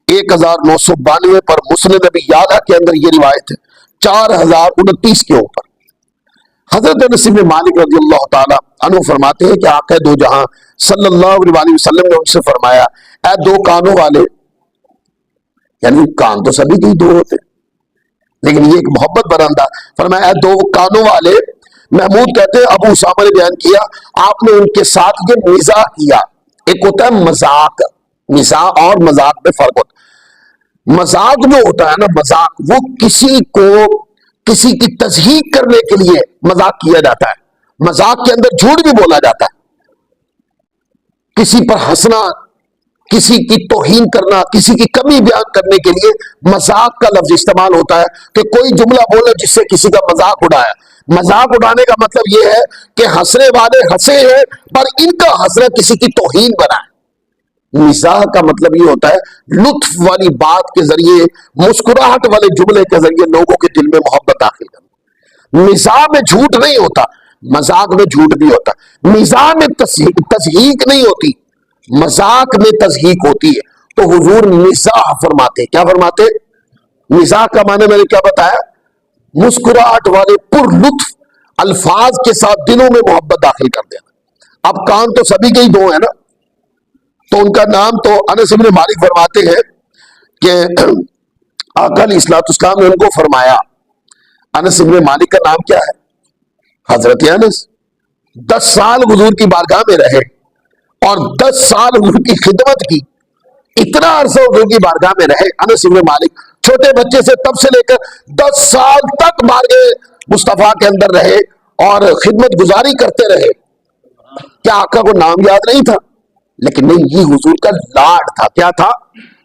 1992 پر. مسند ابی یعلا کے اندر یہ روایت ہے 4029 کے اوپر. حضرت انس بن مالک رضی اللہ تعالی عنہ فرماتے ہیں کہ آقا دو جہاں صلی اللہ علیہ وسلم نے ان سے فرمایا اے دو کانوں والے، یعنی کان تو سبھی کے دو ہوتے لیکن یہ ایک محبت برندہ، فرمایا اے دو کانوں والے. محمود کہتے ہیں ابو اسامہ نے بیان کیا آپ نے ان کے ساتھ یہ مزاح کیا. ایک ہوتا ہے مذاق، مزاح اور مذاق میں فرق ہوتا ہے. مذاق جو ہوتا ہے نا، مذاق وہ کسی کو کسی کی تضحیق کرنے کے لیے مذاق کیا جاتا ہے. مذاق کے اندر جھوٹ بھی بولا جاتا ہے، کسی پر ہنسنا، کسی کی توہین کرنا، کسی کی کمی بیان کرنے کے لیے مذاق کا لفظ استعمال ہوتا ہے کہ کوئی جملہ بولا جس سے کسی کا مذاق اڑایا. مذاق اڑانے کا مطلب یہ ہے کہ ہنسنے والے ہنسے ہیں پر ان کا ہنسنا کسی کی توہین بنا ہے. مزاح کا مطلب یہ ہوتا ہے لطف والی بات کے ذریعے، مسکراہٹ والے جملے کے ذریعے لوگوں کے دل میں محبت داخل کرنا. مزاح میں جھوٹ نہیں ہوتا، مذاق میں جھوٹ بھی ہوتا. مزاح میں تضحیق نہیں ہوتی، مذاق میں تضحیق ہوتی ہے. تو حضور مزاح فرماتے، کیا فرماتے؟ مزاح کا معنی میں نے کیا بتایا؟ مسکراہٹ والے پر لطف الفاظ کے ساتھ دلوں میں محبت داخل کر دینا۔ اب کان تو سبھی کے ہی دو ہیں نا، تو ان کا نام تو انس بن مالک فرماتے ہیں کہ آقا علیہ الصلوۃ والسلام نے ان کو فرمایا، انس بن مالک کا نام کیا ہے؟ حضرت انس 10 سال حضور کی بارگاہ میں رہے اور 10 سال حضور کی خدمت کی، اتنا عرصہ حضور کی بارگاہ میں رہے انس بن مالک، چھوٹے بچے سے تب سے لے کر 10 سال تک بارگاہ مصطفیٰ کے اندر رہے اور خدمت گزاری کرتے رہے۔ کیا آقا کو نام یاد نہیں تھا؟ لیکن نہیں، یہ حضور کا لاڈ تھا۔ کیا تھا؟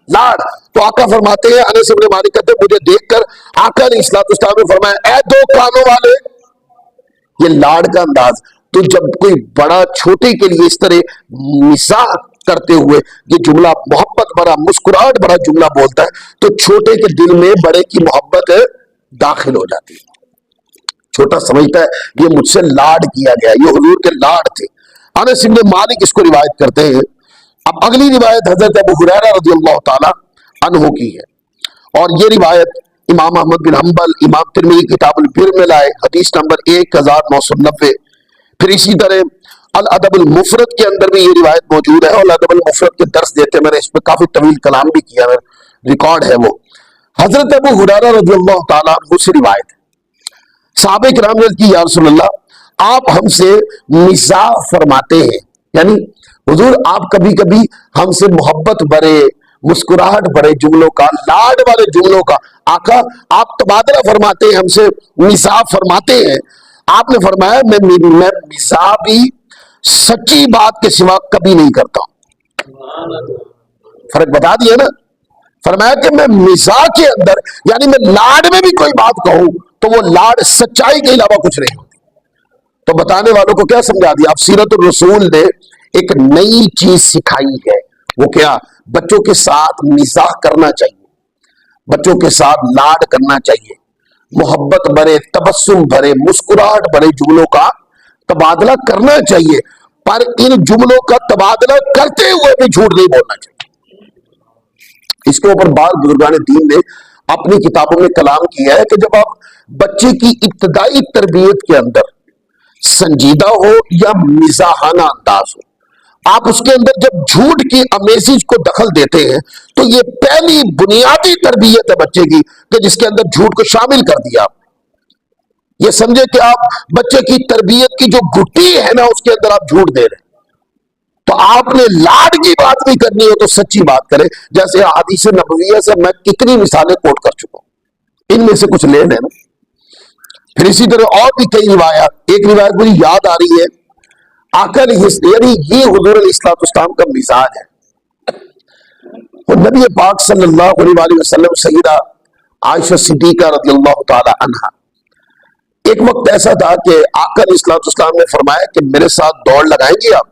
لاڈ۔ تو آقا فرماتے ہیں، انس بن مالک کہتے ہیں، مجھے دیکھ کر آقا علیہ الصلوۃ والسلام نے فرمایا، اے 2 کانوں والے، یہ لاڈ کا انداز۔ تو جب کوئی بڑا چھوٹے کے لیے اس طرح مزاح کرتے ہوئے یہ جملہ محبت بڑا مسکراہٹ بڑا جملہ بولتا ہے تو چھوٹے کے دل میں بڑے کی محبت داخل ہو جاتی ہے۔ چھوٹا سمجھتا ہے یہ مجھ سے لاڈ کیا گیا، یہ حضور کے لاڈ تھے۔ انس بن مالک اس کو روایت کرتے ہیں۔ اب اگلی روایت حضرت ابو ہریرہ رضی اللہ تعالی عنہ کی ہے، اور یہ روایت امام احمد بن حنبل، امام ترمذی کتاب البر میں لائے، حدیث نمبر 1990۔ پھر اسی طرح الادب المفرد کے اندر بھی یہ روایت موجود ہے، اور الادب المفرد کے درس دیتے میں نے اس پہ کافی طویل کلام بھی کیا ہے، ریکارڈ ہے وہ۔ حضرت ابو ہریرہ رضی اللہ تعالیٰ عنہ سے روایت ہے، صحابہ کرام نے کی، یا رسول اللہ آپ ہم سے مزاح فرماتے ہیں، یعنی حضور آپ کبھی کبھی ہم سے محبت بھرے مسکراہٹ بھرے جملوں کا، لاڈ والے جملوں کا، آقا آپ تبادلہ فرماتے ہیں، ہم سے مزاح فرماتے ہیں۔ آپ نے فرمایا میں مزاح بھی سچی بات کے سوا کبھی نہیں کرتا ہوں۔ فرق بتا دیا نا، فرمایا کہ میں مزاح کے اندر یعنی میں لاڈ میں بھی کوئی بات کہوں تو وہ لاڈ سچائی کے علاوہ کچھ نہیں ہوتی۔ تو بتانے والوں کو کیا سمجھا دیا؟ اب سیرت الرسول نے ایک نئی چیز سکھائی ہے، وہ کیا؟ بچوں کے ساتھ مزاح کرنا چاہیے، بچوں کے ساتھ لاڈ کرنا چاہیے، محبت بھرے تبسم بھرے مسکراہٹ بھرے جملوں کا تبادلہ کرنا چاہیے، پر ان جملوں کا تبادلہ کرتے ہوئے بھی جھوٹ نہیں بولنا چاہیے۔ اس کے اوپر بعض بزرگان دین نے اپنی کتابوں میں کلام کیا ہے کہ جب آپ بچے کی ابتدائی تربیت کے اندر سنجیدہ ہو یا مزاحانہ انداز ہو، آپ اس کے اندر جب جھوٹ کی امیزج کو دخل دیتے ہیں تو یہ پہلی بنیادی تربیت ہے بچے کی کہ جس کے اندر جھوٹ کو شامل کر دیا۔ یہ سمجھے کہ آپ بچے کی تربیت کی جو گٹی ہے نا اس کے اندر آپ جھوٹ دے رہے ہیں۔ تو آپ نے لاڈ کی بات بھی کرنی ہو تو سچی بات کرے، جیسے حدیث نبویہ سے میں کتنی مثالیں کوٹ کر چکا ہوں، ان میں سے کچھ لے لیں نا۔ پھر اسی طرح اور بھی کئی روایات، ایک روایت مجھے یاد آ رہی ہے، آقا یعنی یہ حضور علیہ الصلوۃ والسلام کا مزاج ہے۔ اور نبی پاک صلی اللہ علیہ وآلہ وسلم سیدہ عائشہ صدیقہ رضی اللہ تعالی عنہا، ایک وقت ایسا تھا کہ آقا علیہ الصلوۃ والسلام نے فرمایا کہ میرے ساتھ دوڑ لگائیں گی، آپ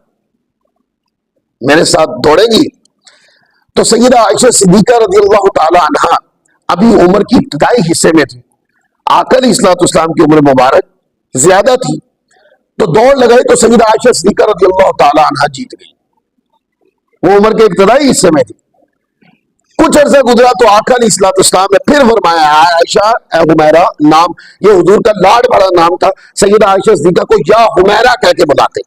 میرے ساتھ دوڑیں گی؟ تو سیدہ عائشہ صدیقہ رضی اللہ تعالی عنہا ابھی عمر کی ابتدائی حصے میں تھی، آقا علیہ الصلوۃ والسلام کی عمر مبارک زیادہ تھی، تو دوڑ لگائی تو سیدہ عائشہ صدیقہ رضی اللہ تعالی عنہا جیت گئی، وہ عمر کے ابتدائی حصے میں تھی۔ کچھ عرصہ گزرا تو آقا علیہ الصلوۃ والسلام نے پھر فرمایا، عائشہ اے حمیرہ، نام یہ حضور کا لاڈ بڑا نام تھا، سیدہ عائشہ صدیقہ کو یا حمیرہ کہہ کے بلاتے،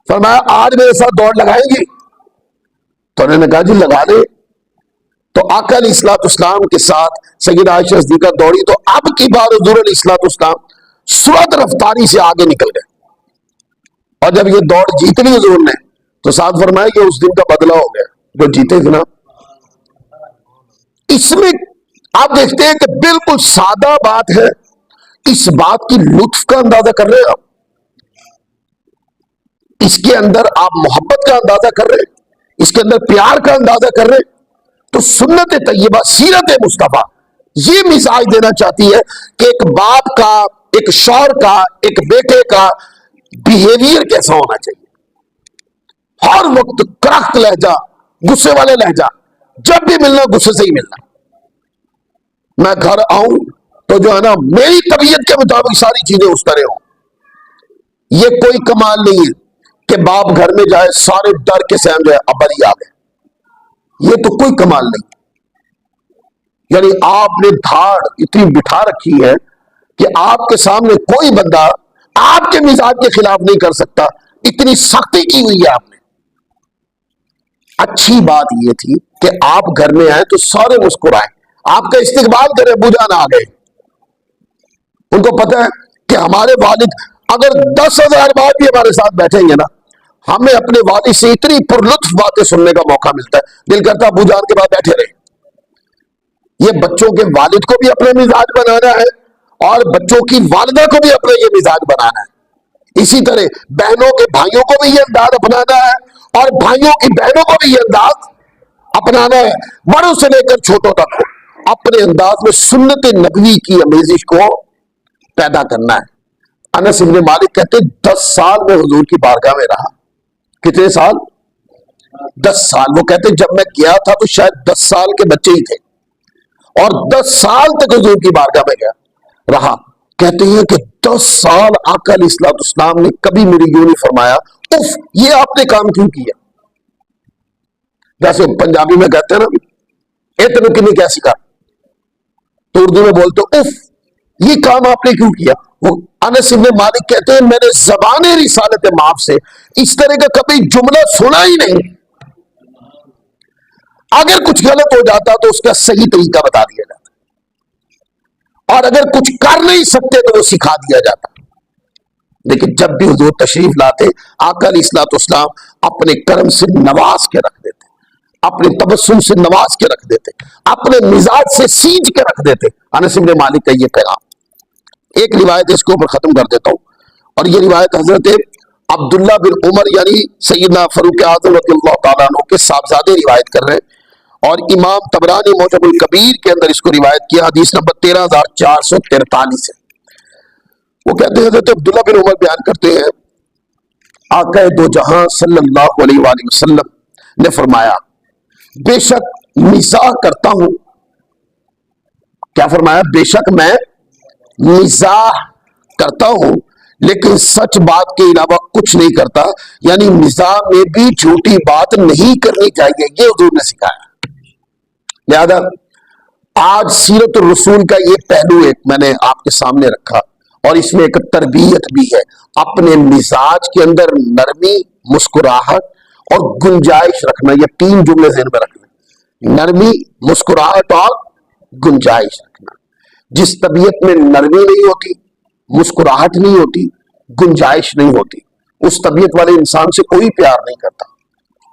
فرمایا آج میرے ساتھ دوڑ لگائیں گی؟ تو انہوں نے کہا جی لگا دے۔ تو آقا علیہ الصلوۃ والسلام کے ساتھ سیدہ عائشہ صدیقہ دوڑی تو اب کی بار حضور علیہ الصلوۃ والسلام سرعت رفتاری سے آگے نکل گئے، اور جب یہ دوڑ جیت لی حضور نے تو ساتھ فرمایا کہ اس دن کا بدلہ ہو گیا جو جیتے تھے نا۔ اس میں آپ دیکھتے ہیں کہ بالکل سادہ بات ہے، اس بات کی لطف کا اندازہ کر رہے ہیں آپ، اس کے اندر آپ محبت کا اندازہ کر رہے ہیں، اس کے اندر پیار کا اندازہ کر رہے ہیں۔ تو سنت طیبہ سیرت مصطفیٰ یہ مزاج دینا چاہتی ہے کہ ایک باپ کا، ایک شوہر کا، ایک بیٹے کا بیہیویئر کیسا ہونا چاہیے۔ ہر وقت کرخت لہجہ، غصے والے لہجہ، جب بھی ملنا غصے سے ہی ملنا، میں گھر آؤں تو جو ہے نا میری طبیعت کے مطابق ساری چیزیں اس طرح ہوں۔ یہ کوئی کمال نہیں ہے کہ باپ گھر میں جائے سارے ڈر کے سہم جائے ابا جی آ گئے، یہ تو کوئی کمال نہیں۔ یعنی آپ نے دھاڑ اتنی بٹھا رکھی ہے کہ آپ کے سامنے کوئی بندہ آپ کے مزاج کے خلاف نہیں کر سکتا، اتنی سختی کی ہوئی ہے آپ نے۔ اچھی بات یہ تھی کہ آپ گھر میں آئے تو سارے مسکرائے، آپ کا استقبال کرے، ابو جان آ گئے۔ ان کو پتہ ہے کہ ہمارے والد اگر 10,000 بار بھی ہمارے ساتھ بیٹھیں گے نا، ہمیں اپنے والد سے اتنی پرلطف باتیں سننے کا موقع ملتا ہے، دل کرتا ابو جان کے بعد بیٹھے رہے۔ یہ بچوں کے والد کو بھی اپنے مزاج بنانا ہے اور بچوں کی والدہ کو بھی اپنے یہ مزاج بنانا ہے۔ اسی طرح بہنوں کے بھائیوں کو بھی یہ انداز اپنانا ہے اور بھائیوں کی بہنوں کو بھی یہ انداز اپنانا ہے۔ بڑوں سے لے کر چھوٹوں تک اپنے انداز میں سنت نبوی کی آمیزش کو پیدا کرنا ہے۔ انس بن مالک کہتے 10 سال میں حضور کی بارگاہ میں رہا۔ کتنے سال؟ 10 سال۔ وہ کہتے جب میں گیا تھا تو شاید 10 سال کے بچے ہی تھے اور 10 سال تک حضور کی بارگاہ میں گیا رہا۔ کہتے ہیں کہ 10 سال آقا علیہ الصلوۃ والسلام نے کبھی میری یوں نہیں فرمایا اف یہ آپ نے کام کیوں کیا۔ جیسے پنجابی میں کہتے ہیں نا اتنے کنی کیا سکھا، تو اردو میں بولتے اف یہ کام آپ نے کیوں کیا۔ وہ انس بن مالک کہتے ہیں میں نے زبان رسالت مآب سے اس طرح کا کبھی جملہ سنا ہی نہیں۔ اگر کچھ غلط ہو جاتا تو اس کا صحیح طریقہ بتا دیا جاتا، اور اگر کچھ کر نہیں سکتے تو وہ سکھا دیا جاتا۔ لیکن جب بھی حضور تشریف لاتے آقا علیہ الصلوۃ والسلام اپنے کرم سے نواز کے رکھ دیتے، اپنے تبسم سے نواز کے رکھ دیتے، اپنے مزاج سے سینج کے رکھ دیتے۔ انس بن مالک کا یہ پیغام۔ ایک روایت اس کے اوپر ختم کر دیتا ہوں، اور یہ روایت حضرت عبداللہ بن عمر یعنی سیدنا فاروق اعظم رضی اللہ تعالیٰ عنہ کے صاحبزادے روایت کر رہے ہیں، اور امام طبرانی معجم الکبیر کے اندر اس کو روایت کیا، حدیث نمبر 13443 ہے۔ وہ کہتے ہیں حضرت عبداللہ بن عمر بیان کرتے ہیں آقا دو جہاں صلی اللہ علیہ وآلہ وسلم نے فرمایا بے شک مزاح کرتا ہوں، کیا فرمایا؟ بے شک میں مزاح کرتا ہوں لیکن سچ بات کے علاوہ کچھ نہیں کرتا، یعنی مزاح میں بھی جھوٹی بات نہیں کرنی چاہیے، یہ حضور نے سکھایا۔ لہذا آج سیرت الرسول کا یہ پہلو ایک میں نے آپ کے سامنے رکھا، اور اس میں ایک تربیت بھی ہے۔ اپنے مزاج کے اندر نرمی، مسکراہٹ اور گنجائش رکھنا، یہ 3 جملے ذہن میں رکھنا، نرمی، مسکراہٹ اور گنجائش رکھنا۔ جس طبیعت میں نرمی نہیں ہوتی، مسکراہٹ نہیں ہوتی، گنجائش نہیں ہوتی، اس طبیعت والے انسان سے کوئی پیار نہیں کرتا،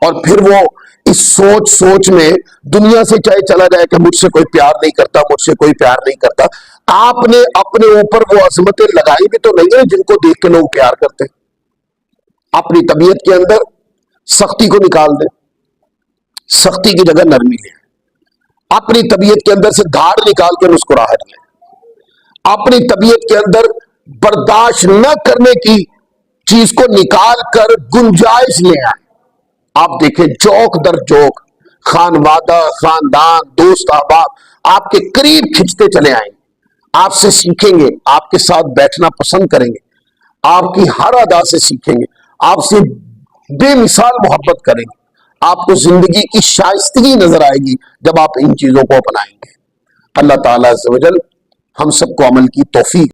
اور پھر وہ اس سوچ میں دنیا سے چاہے چلا جائے کہ مجھ سے کوئی پیار نہیں کرتا، مجھ سے کوئی پیار نہیں کرتا۔ آپ نے اپنے اوپر وہ عظمتیں لگائی بھی تو نہیں ہیں جن کو دیکھ کے لوگ پیار کرتے۔ اپنی طبیعت کے اندر سختی کو نکال دیں، سختی کی جگہ نرمی لیں۔ اپنی طبیعت کے اندر سے دھاڑ نکال کے مسکراہٹ لیں۔ اپنی طبیعت کے اندر برداشت نہ کرنے کی چیز کو نکال کر گنجائش لے آئیں۔ آپ دیکھیں جوک در جوک خانوادہ، خاندان، دوست احباب آپ کے قریب کھنچتے چلے آئیں، آپ سے سیکھیں گے، آپ کے ساتھ بیٹھنا پسند کریں گے، آپ کی ہر ادا سے سیکھیں گے، آپ سے بے مثال محبت کریں گے، آپ کو زندگی کی شائستگی نظر آئے گی جب آپ ان چیزوں کو اپنائیں گے۔ اللہ تعالیٰ عز و جل ہم سب کو عمل کی توفیق